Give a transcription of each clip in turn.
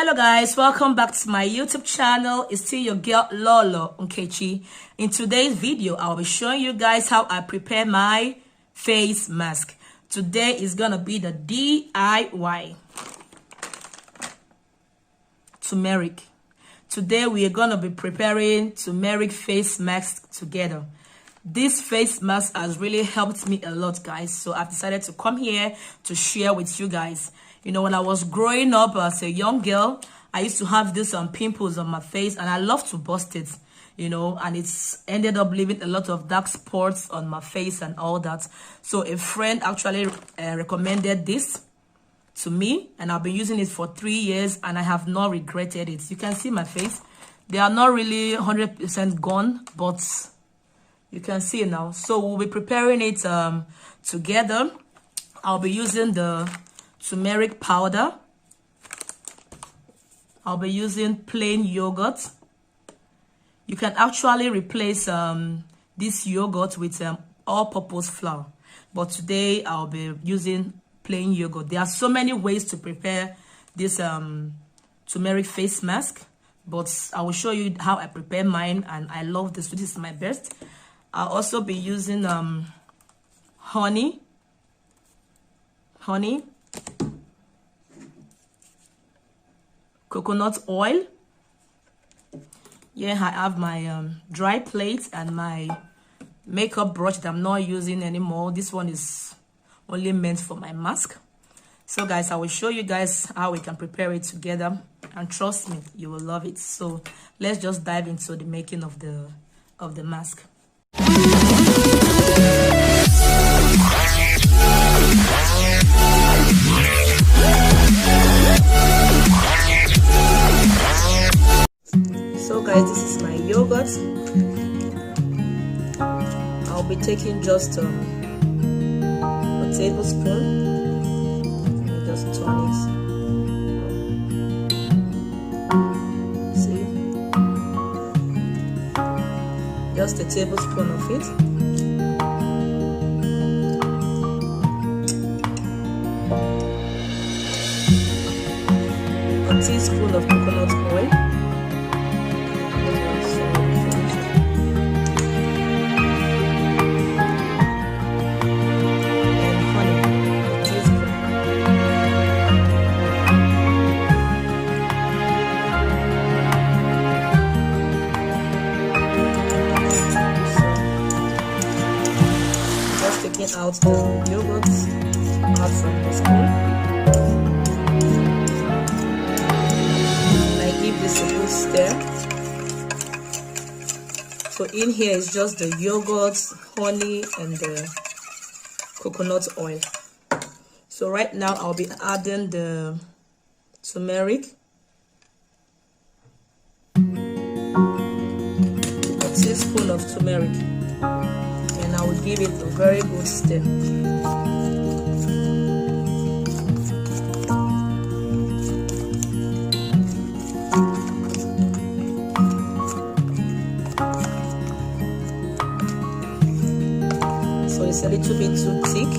Hello guys, welcome back to my YouTube channel. It's still your girl Lolo Nkechi. In today's video, I'll be showing you guys how I prepare my face mask. Today is gonna be the DIY turmeric. Today we are gonna be preparing turmeric face mask together. This face mask has really helped me a lot, guys, so I've decided to come here to share with you guys. You know, when I was growing up as a young girl, I used to have this pimples on my face, and I love to bust it, you know, and it's ended up leaving a lot of dark spots on my face and all that. So a friend actually recommended this to me, and I've been using it for 3 years, and I have not regretted it. You can see my face. They are not really 100% gone, but you can see it now. So we'll be preparing it together. I'll be using the turmeric powder. I'll be using plain yogurt. You can actually replace this yogurt with all-purpose flour, but today I'll be using plain yogurt. There are so many ways to prepare this turmeric face mask, but I will show you how I prepare mine, and I love this. This is my best. I'll also be using honey, coconut oil. Yeah, I have my dry plate and my makeup brush that I'm not using anymore. This one is only meant for my mask. So guys, I will show you guys how we can prepare it together, and trust me, you will love it. So let's just dive into the making of the mask. So guys, this is my yogurt. I'll be taking just a tablespoon. Let me just turn it. See? Just a tablespoon of it. A teaspoon of coconut oil. Out the yogurt out from the spoon. I give this a good stir. So in here is just the yogurt, honey, and the coconut oil. So right now I'll be adding the turmeric, a teaspoon of turmeric. And I will give it a very good stir. So it's a little bit too thick,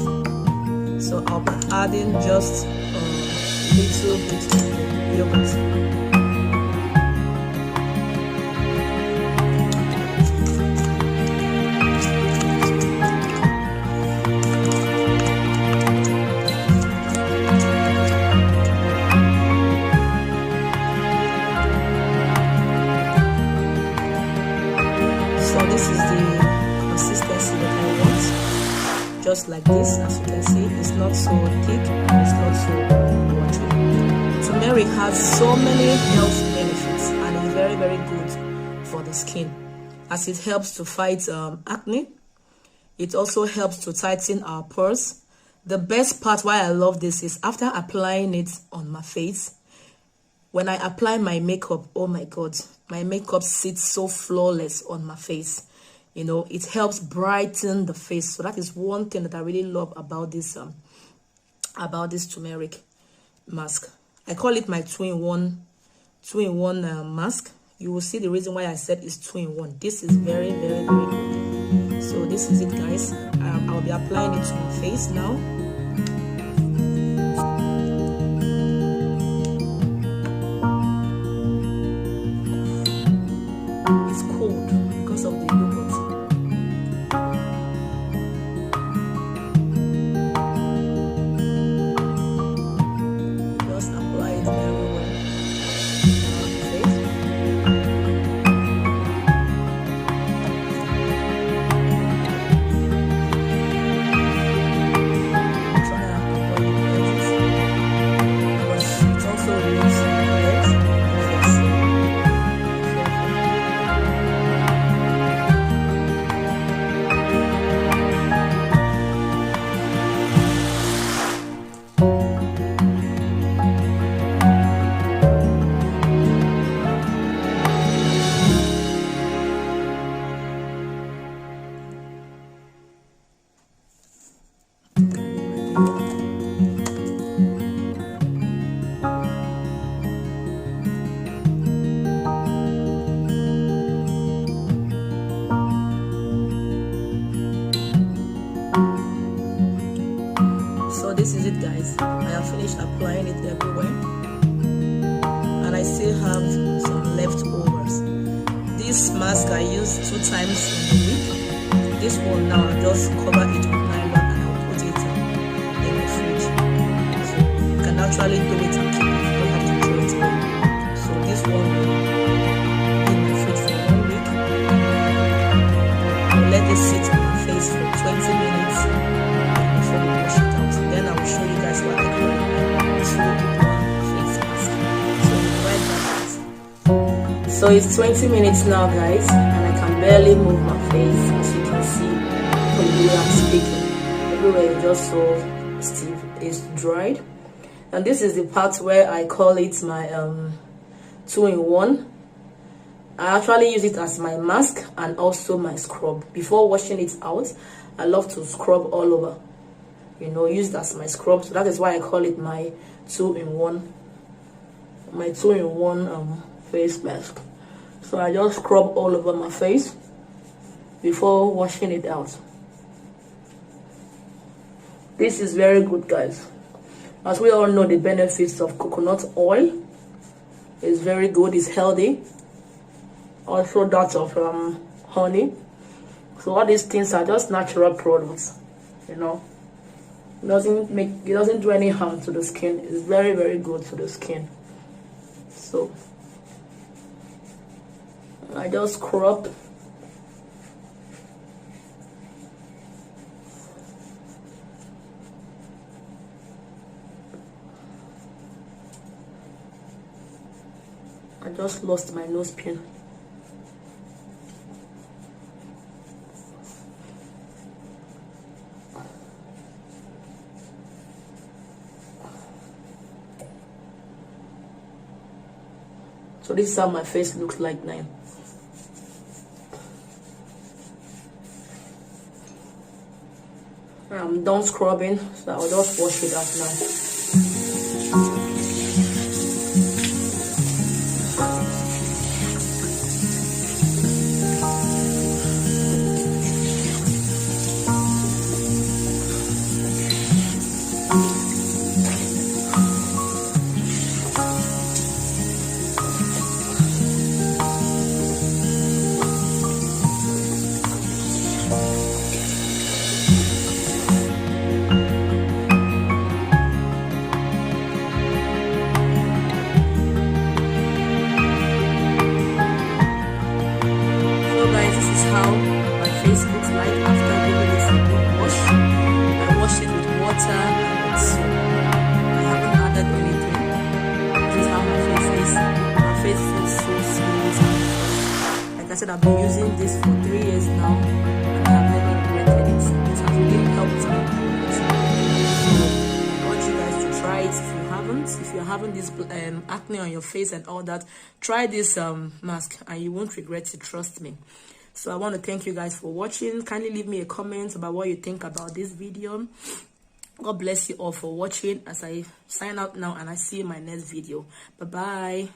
so I'll be adding just a little bit of yogurt. This is the consistency that I want, just like this. As you can see, it's not so thick and it's not so watery. Turmeric has so many health benefits, and it's very, very good for the skin, as it helps to fight acne. It also helps to tighten our pores. The best part why I love this is after applying it on my face, when I apply my makeup, oh my god, my makeup sits so flawless on my face. You know, it helps brighten the face. So that is one thing that I really love about this turmeric mask. I call it my two-in-one mask. You will see the reason why I said it's 2-in-1. This is very, very, very good. So this is it, guys. I'll be applying it to my face now. I use 2 times in a week. This one now I'll just cover it with nylon and I'll put it in the fridge. So you can actually do it and keep it. You don't have to throw it away. So this one will be in my fridge for 1 week. I'll let this sit on my face for 20 minutes before we wash it out. Then I will show you guys what I call it my 2-in-1 face mask. So we'll be right back. So it's 20 minutes now, guys, and I can barely move my face, as you can see from the way I'm speaking. Everywhere is just so stiff, it's dried. And this is the part where I call it my 2-in-1. I actually use it as my mask and also my scrub. Before washing it out, I love to scrub all over, you know, use it as my scrub. So that is why I call it my 2-in-1, my 2-in-1 face mask. So I just scrub all over my face before washing it out. This is very good, guys. As we all know, the benefits of coconut oil is very good, it's healthy. Also that of honey. So all these things are just natural products, you know. It doesn't do any harm to the skin. It's very, very good to the skin. So I just scrub. I just lost my nose pin. So this is how my face looks like now. I'm done scrubbing, so I'll just wash it out now. How my face looks like after giving it a good wash. I washed it with water and soap. I haven't added anything. This is how my face is. My face feels so smooth. Like I said, I've been using this for 3 years now and I've never regretted it. It has really helped me. So I want you guys to try it if you haven't. If you're having this acne on your face and all that, try this mask and you won't regret it, trust me. So I want to thank you guys for watching. Kindly leave me a comment about what you think about this video. God bless you all for watching as I sign out now and I see you in my next video. Bye bye.